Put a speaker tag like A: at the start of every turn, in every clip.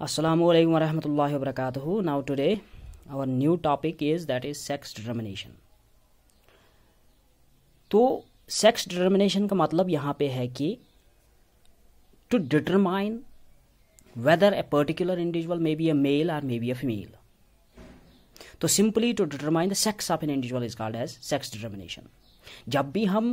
A: Assalamualaikum warahmatullahi wabarakatuh. Now today our new topic is that is sex determination. तो sex determination का मतलब यहाँ पे है कि to determine whether a particular individual may be a male और may be a female. तो simply to determine the sex of an individual is called as sex determination. जब भी हम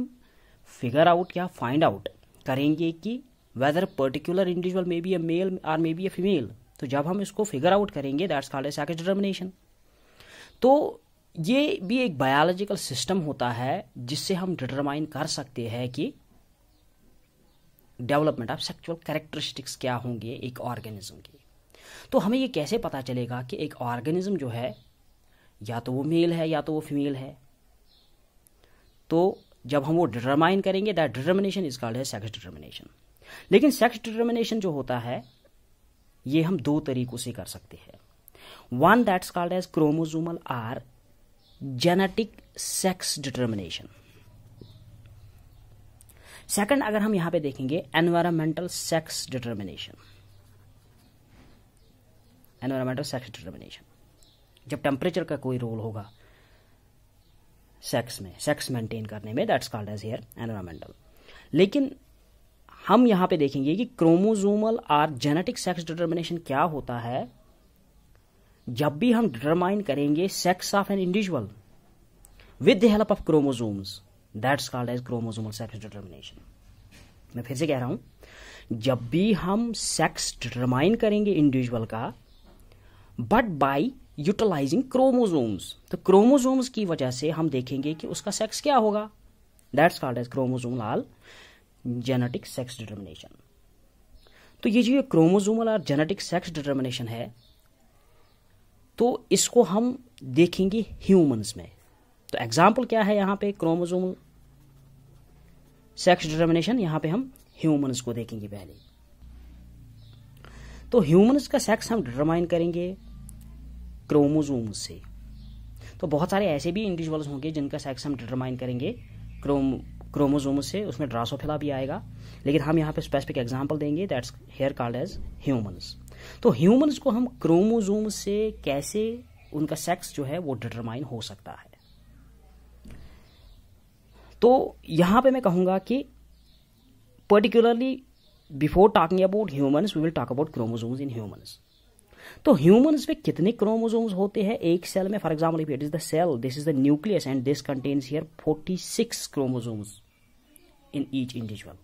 A: फिगर आउट या फाइंड आउट करेंगे कि whether particular individual may be a male और may be a female, तो जब हम इसको फिगर आउट करेंगे that's called as sex determination. तो ये भी एक बायोलॉजिकल सिस्टम होता है जिससे हम डिटरमाइन कर सकते हैं कि डेवलपमेंट ऑफ सेक्सुअल कैरेक्टरिस्टिक्स क्या होंगे एक ऑर्गेनिज्म की. तो हमें ये कैसे पता चलेगा कि एक ऑर्गेनिज्म जो है या तो वो मेल है या तो वो फीमेल है. तो जब हम वो डिटरमाइन करेंगे that determination is called as sex determination. लेकिन सेक्स डिटर्मिनेशन जो होता है ये हम दो तरीकों से कर सकते हैं. One that's called as chromosomal or genetic sex determination. Second अगर हम यहां पे देखेंगे environmental sex determination. Environmental sex determination जब टेम्परेचर का कोई रोल होगा सेक्स मेंटेन करने में that's called as here environmental. लेकिन हम यहां पे देखेंगे कि क्रोमोसोमल और जेनेटिक सेक्स डिटर्मिनेशन क्या होता है जब भी हम डिटरमाइन करेंगे sex of an individual with the help of chromosomes that's called as chromosomal sex determination. मैं फिर से कह रहा हूं, जब भी हम सेक्स डिटरमाइन करेंगे इंडिविजुअल का बट बाय यूटिलाइजिंग क्रोमोसोम्स, तो क्रोमोसोम्स की वजह से हम देखेंगे कि उसका सेक्स क्या होगा that's called as chromosomal genetic sex determination. तो ये जो क्रोमोसोमल और जेनेटिक सेक्स डिटर्मिनेशन है तो इसको हम देखेंगे ह्यूमंस में. तो एग्जाम्पल क्या है यहां पे क्रोमोसोमल सेक्स डिटर्मिनेशन, यहां पे हम ह्यूमंस को देखेंगे पहले. तो ह्यूमंस का सेक्स हम डिटरमाइन करेंगे क्रोमोसोम्स से. तो बहुत सारे ऐसे भी इंडिविजुअल्स होंगे जिनका सेक्स हम डिटरमाइन करेंगे क्रोमोसोम्स से, उसमें ड्रासोफिला भी आएगा, लेकिन हम यहाँ पे स्पेसिफिक एग्जांपल देंगे that's here called as humans. तो ह्यूमंस को हम क्रोमोसोम से कैसे उनका सेक्स जो है वो डिटरमाइन हो सकता है. तो यहां पे मैं कहूंगा कि particularly before talking about humans we will talk about chromosomes in humans. तो ह्यूमंस में कितने क्रोमोसोम्स होते हैं एक सेल में. For example if it is the cell, this is the nucleus and this contains here 46 chromosomes in each individual.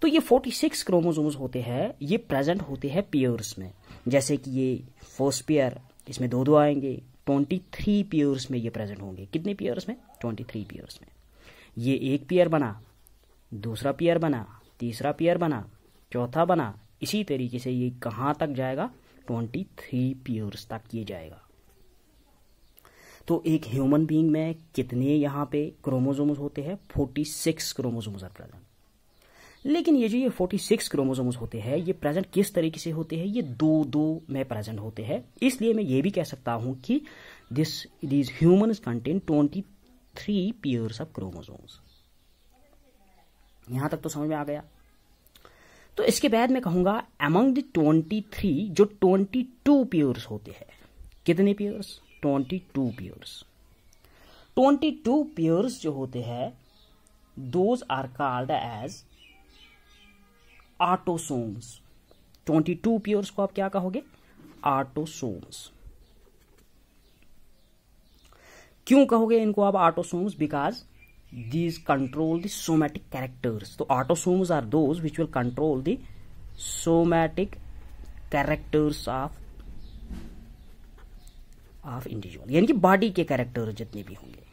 A: तो ये 46 chromosomes होते हैं, ये प्रेजेंट होते हैं पेयर्स में. जैसे कि ये फर्स्ट पेयर, इसमें दो आएंगे, 23 पेयर्स में ये प्रेजेंट होंगे. कितने पेयर्स में? 23 पेयर्स में. ये एक पेयर बना, दूसरा पेयर बना, तीसरा पेयर बना, चौथा बना, इसी तरीके से ये कहां तक जाएगा 23 पेयर्स तक ये जाएगा. तो एक ह्यूमन बीइंग में कितने यहां पे क्रोमोसोम्स होते हैं? 46 क्रोमोसोम्स आर प्रेजेंट. लेकिन ये जो ये 46 क्रोमोसोम्स होते हैं ये प्रेजेंट किस तरीके से होते हैं? ये दो दो में प्रेजेंट होते हैं. इसलिए मैं ये भी कह सकता हूं कि these humans contain 23 pairs of chromosomes. यहां तक तो समझ में आ गया. तो इसके बाद मैं कहूंगा अमंग द 23 जो 22 पेयर्स होते हैं. कितने पेयर्स? 22 पेयर्स. 22 पेयर्स जो होते हैं those are called as autosomes. 22 pairs को आप क्या कहोगे? ऑटोसोम्स. क्यों कहोगे इनको आप autosomes? Because these control the somatic characters. तो autosomes are those which will control the somatic characters of individual, यानी कि बॉडी के कैरेक्टर्स जितने भी होंगे.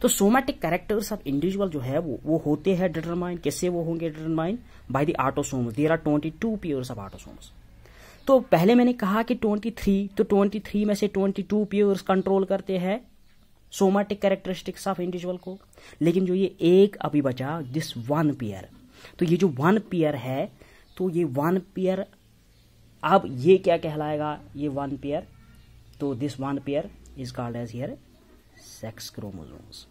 A: तो सोमैटिक कैरेक्टर्स ऑफ इंडिविजुअल जो है वो होते हैं डिटरमाइन. किससे वो होंगे determine? By the autosomes. There are 22 pairs of autosomes. तो पहले मैंने कहा कि 23, तो 23 में से 22 पेयर्स कंट्रोल करते हैं सोमैटिक कैरेक्टरिस्टिक्स ऑफ इंडिविजुअल को. लेकिन जो ये एक अभी बचा दिस वन पेयर, तो ये जो वन पेयर है तो ये वन पेयर अब ये क्या कहलाएगा? ये वन पेयर, तो this one pair is called as here sex chromosomes.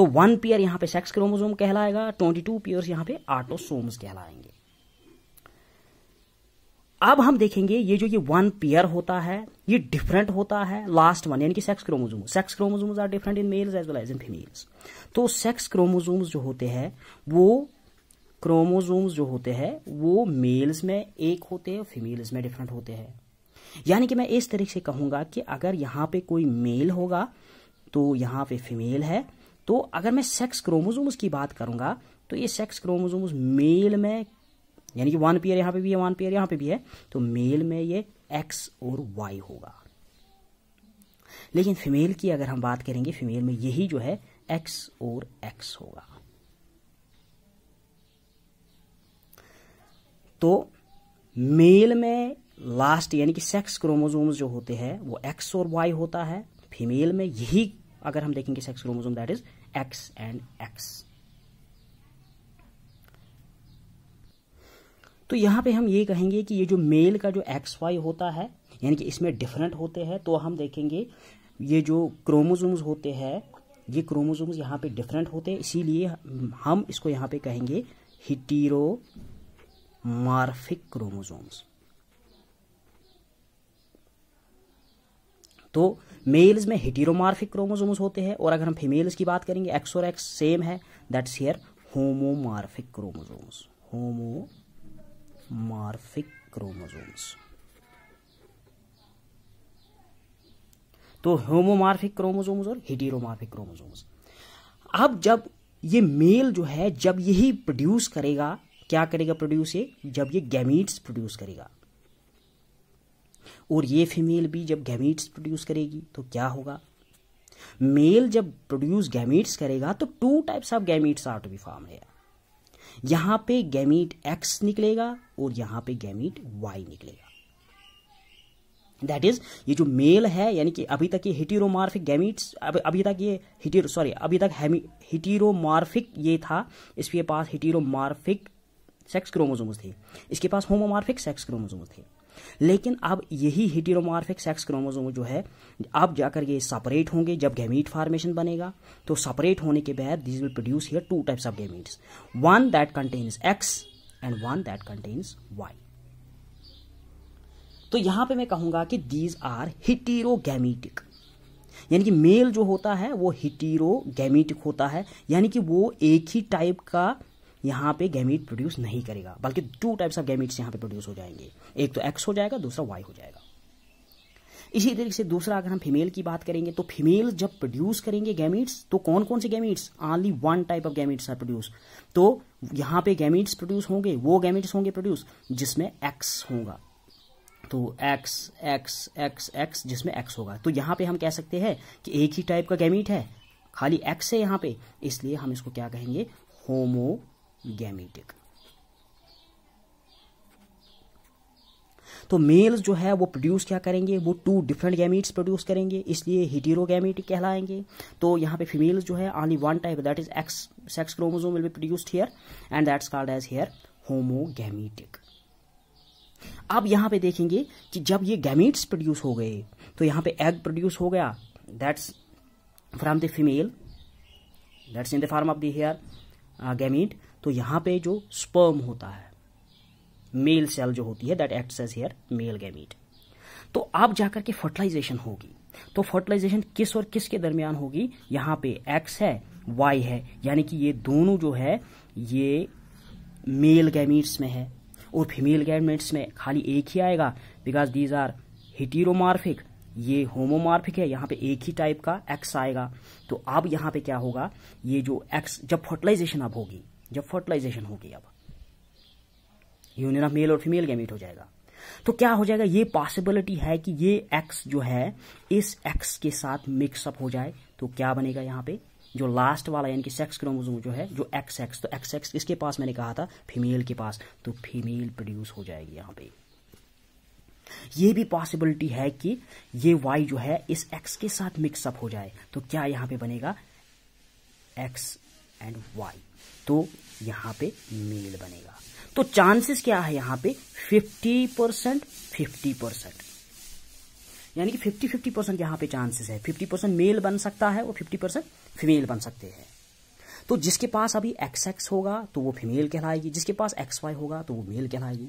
A: तो 1 पेयर यहां पे सेक्स क्रोमोसोम कहलाएगा, 22 पेयर्स यहां पे ऑटोसोम्स कहलाएंगे। अब हम देखेंगे ये जो ये 1 पेयर होता है ये डिफरेंट होता है लास्ट वन यानी कि sex chromosome. Sex chromosomes are different in males as well as in females. तो सेक्स क्रोमोसोम्स जो होते हैं वो मेल्स में एक होते हैं, फीमेल्स में डिफरेंट होते हैं। यानी कि मैं इस तरीके से कहूंगा कि अगर यहां पे कोई मेल होगा तो यहां पे फीमेल है, तो अगर मैं सेक्स क्रोमोसोम्स की बात करूंगा तो ये सेक्स क्रोमोसोम्स मेल में यानी कि 1 पेयर यहां पे भी है, 1 पेयर यहां पे भी है, तो मेल में ये X और Y होगा। लेकिन फीमेल की अगर हम बात करेंगे, फीमेल में यही जो है X और X होगा। तो मेल में लास्ट यानी कि सेक्स क्रोमोसोम्स जो होते हैं वो X और Y होता है। फीमेल में यही अगर हम देखेंगे sex chromosome that is X and X। तो यहां पे हम ये कहेंगे कि ये जो मेल का जो XY होता है यानी कि इसमें डिफरेंट होते हैं, तो हम देखेंगे ये जो क्रोमोसोम्स होते हैं ये क्रोमोसोम्स यहां पे डिफरेंट होते हैं, इसीलिए हम इसको यहां पे कहेंगे हेटेरोमॉर्फिक क्रोमोसोम्स। तो मेल्स में हेटेरोमॉर्फिक क्रोमोसोम्स होते हैं, और अगर हम फीमेल्स की बात करेंगे X और X सेम है, that's here homomorphic chromosomes. Homomorphic chromosomes. तो होमोमॉर्फिक क्रोमोसोम्स और हेटेरोमॉर्फिक क्रोमोसोम्स। अब जब ये मेल जो है जब यही प्रोड्यूस करेगा, क्या करेगा प्रोड्यूस, ये जब ये गैमीट्स प्रोड्यूस करेगा, और ये फीमेल भी जब गैमीट्स प्रोड्यूस करेगी तो क्या होगा, मेल जब प्रोड्यूस गैमीट्स करेगा तो 2 types of gametes are to be form है। यहां पे गैमीट X निकलेगा और यहां पे गैमीट Y निकलेगा। दैट इज ये जो मेल है यानी कि अभी तक ये हेटेरोमॉर्फिक गैमीट्स, अभी तक हेटेरोमॉर्फिक ये था, इसके पास हेटेरोमॉर्फिक सेक्स क्रोमोसोम्स थे, इसके पास होमोमॉर्फिक सेक्स क्रोमोसोम्स थे। लेकिन अब यही हेटेरोमॉर्फिक सेक्स क्रोमोसोम जो है अब जाकर ये सेपरेट होंगे जब गैमीट फॉर्मेशन बनेगा। तो सेपरेट होने के बाद this will produce here 2 types of gametes, one that contains X and one that contains Y। तो यहां पे मैं कहूंगा कि दीज आर हेटेरोगैमेटिक, यानी कि मेल जो होता है वो हेटेरोगैमेटिक होता है, यानी कि वो एक ही टाइप का यहां पे गैमीट प्रोड्यूस नहीं करेगा, बल्कि 2 टाइप्स ऑफ गैमीट्स यहां पे प्रोड्यूस हो जाएंगे, एक तो X हो जाएगा, दूसरा Y हो जाएगा। इसी तरीके से दूसरा अगर हम फीमेल की बात करेंगे तो फीमेल जब प्रोड्यूस करेंगे गैमीट्स तो कौन कौन से gametes, only 1 type of gametes are produce. तो यहां पे गैमीट्स प्रोड्यूस होंगे, वो गैमीट्स होंगे प्रोड्यूस जिसमें X होगा, तो X X X X जिसमें X होगा। तो यहां पे हम कह सकते हैं कि एक ही टाइप का गैमीट है, खाली X है यहां पे, इसलिए हम इसको क्या कहेंगे, होमोगैमेटिक। तो मेल्स जो है वो प्रोड्यूस क्या करेंगे, वो 2 डिफरेंट गैमीट्स प्रोड्यूस करेंगे, इसलिए हेटेरोगैमेटिक कहलाएंगे। तो यहाँ पे फीमेल्स जो है only 1 type that is X sex chromosome will be produced here and that's called as here homogametic. अब यहाँ पे देखेंगे कि जब ये गैमीट्स प्रोड्यूस हो गए तो यहाँ पे एग प्रोड्यूस हो गया, that's from the female, that's in the form of the here gamete. तो यहाँ पे जो स्पर्म होता है, मेल सेल जो होती है that acts as here male gamete. तो अब जाकर के फर्टिलाइजेशन होगी, तो फर्टिलाइजेशन किस और किस के दरमियान होगी, यहाँ पे X है Y है, यानी कि ये दोनों जो है ये मेल गैमीट्स में है, और फीमेल गैमीट्स में खाली एक ही आएगा बिकॉज दीज आर हेटेरोमॉर्फिक, ये होमोमॉर्फिक है, यहाँ पे एक ही टाइप का X आएगा। तो अब यहाँ पे क्या होगा, ये जो X जब फर्टिलाइजेशन अब होगी, जब फर्टिलाइजेशन होगी अब यूनियन ऑफ मेल और फीमेल गैमीट हो जाएगा, तो क्या हो जाएगा, ये पॉसिबिलिटी है कि ये X जो है इस X के साथ मिक्सअप हो जाए। तो क्या बनेगा यहाँ पे, जो लास्ट वाला यानी कि सेक्स क्रोमोसोम जो है जो XX, तो XX किसके पास मैंने कहा था, फीमेल के पास, तो फीमेल प्रोड्यूस हो जाएगी यहाँ पे। ये भी पॉसिबिलिटी है कि ये Y जो है इस X के साथ मिक्सअप हो जाए, तो क्या यहाँ पे बनेगा X एंड Y, तो यहाँ पे मेल बनेगा। तो चांसेस क्या है यहाँ पे 50% 50%, यानी कि 50-50% यहाँ पे चांसेस है, 50% मेल बन सकता है और 50% फीमेल बन सकते हैं। तो जिसके पास अभी XX होगा तो वो फीमेल कहलाएगी, जिसके पास XY होगा तो वो मेल कहलाएगी।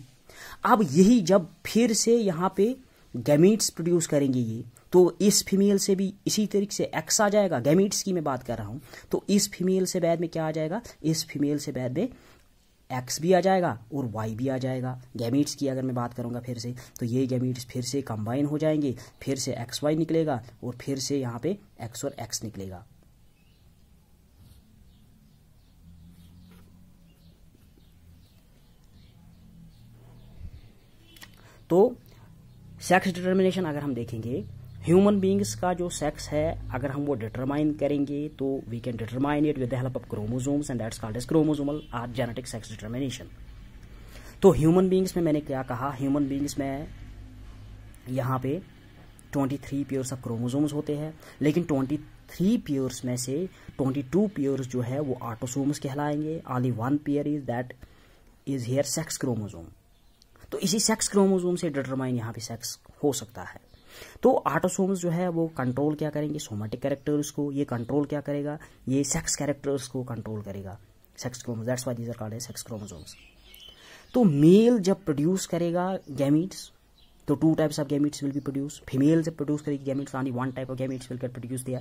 A: अब यही जब फिर से यहाँ पे गैमीट्स प्रोड्यूस करेंगे ये, तो इस फीमेल से भी इसी तरीके से X आ जाएगा, गैमीट्स की मैं बात कर रहा हूँ। तो इस फीमेल से बाद में क्या आ जाएगा, इस फीमेल से बाद में X भी आ जाएगा और Y भी आ जाएगा। गैमीट्स की अगर मैं बात करूँगा फिर से, तो ये गैमीट्स फिर से कंबाइन हो जाएंगे, फिर से XY निकलेगा और फिर से यहाँ पे X और X निकलेगा। तो सेक्स डिटर्मिनेशन अगर हम देखेंगे, ह्यूमन बींग्स का जो सेक्स है अगर हम वो डिटरमाइन करेंगे तो we can determine it with the help of chromosomes and that's called as chromosomal और जेनेटिक सेक्स डिटर्मिनेशन। तो ह्यूमन बींग्स में मैंने क्या कहा, ह्यूमन बींग्स में यहाँ पे 23 पेयर्स ऑफ क्रोमोसोम्स होते हैं, लेकिन 23 पेयर्स में से 22 पेयर्स जो है वो ऑटोसोम्स कहलाएंगे। Only one pair is that is here sex chromosome. तो इसी सेक्स क्रोमोसोम से डिटरमाइन यहाँ पे सेक्स हो सकता है। तो ऑटोसोम्स जो है वो कंट्रोल क्या करेंगे, सोमेटिक कैरेक्टर्स को। ये कंट्रोल क्या करेगा, ये सेक्स कैरेक्टर्स को कंट्रोल करेगा, sex chromosome, that's why these are called as sex chromosomes. तो मेल जब प्रोड्यूस करेगा गैमीट्स, तो 2 types of gametes will be produce. Female जब प्रोड्यूस करेगी gametes, only 1 type of gametes will get produce दिया।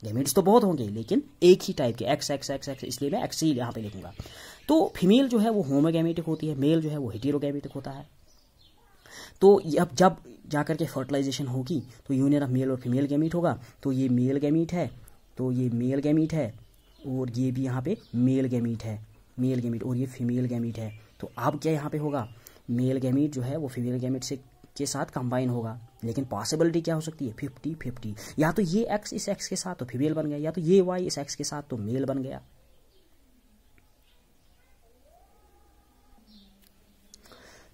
A: Gametes तो बहुत होंगे लेकिन एक ही टाइप के, एक्स एक्स एक्स एक्स, इसलिए मैं एक्स ही यहाँ पे लिखूंगा। तो फीमेल जो है वो होमोगैमेटिक होती है, मेल जो है वो हेटेरोगैमेटिक होता है। तो अब जब जाकर के फर्टिलाइजेशन होगी तो यूनियन ऑफ मेल और फीमेल गैमीट होगा। तो ये मेल गैमीट है, तो ये मेल गैमीट है, और ये भी यहाँ पे मेल गैमीट है, मेल गैमीट, और ये फीमेल गैमीट है। तो अब क्या यहाँ पे होगा, मेल गैमीट जो है वो फीमेल गैमीट से के साथ कंबाइन होगा। लेकिन पॉसिबिलिटी क्या हो सकती है, 50-50। या तो ये एक्स इस एक्स के साथ तो फीमेल बन गया, या तो ये वाई इस एक्स के साथ तो मेल बन गया।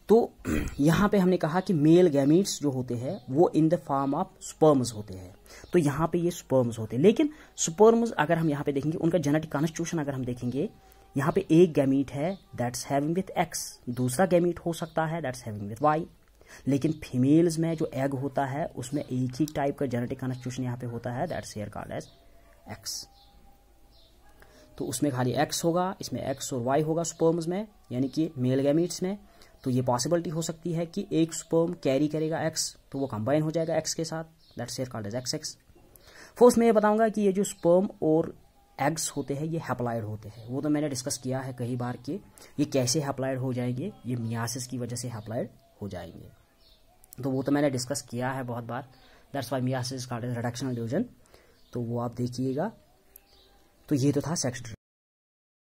A: तो यहाँ पे हमने कहा कि मेल गैमीट्स जो होते हैं वो in the form of sperms होते हैं। तो यहाँ पे ये स्पर्म्स होते हैं, लेकिन स्पर्म्स अगर हम यहाँ पे देखेंगे उनका जेनेटिक कॉन्स्टिट्यूशन अगर हम देखेंगे, यहाँ पे एक गैमीट है दैट्स हैविंग विथ एक्स, दूसरा गैमीट हो सकता है दैट्स हैविंग विथ वाई। लेकिन फीमेल्स में जो एग होता है उसमें एक ही टाइप का जेनेटिक कॉन्स्टिट्यूशन यहाँ पे होता है that's here called as X. तो उसमें खाली एक्स होगा, इसमें एक्स और वाई होगा स्पर्म्स में, यानी कि मेल गैमीट्स में। तो ये पॉसिबिलिटी हो सकती है कि एक स्पर्म कैरी करेगा एक्स, तो वो कंबाइन हो जाएगा एक्स के साथ, that's here called as X X. First मैं ये बताऊंगा कि ये जो स्पर्म और एग्स होते हैं ये हैप्लॉइड होते हैं। वो तो मैंने डिस्कस किया है कई बार कि ये कैसे हैप्लॉइड हो जाएंगे, ये मियासिस की वजह से हैप्लॉइड हो जाएंगे। तो वो तो मैंने डिस्कस किया है बहुत बार, that's why meiosis called as reductional division. तो वो आप देखिएगा। तो ये तो था सेक्स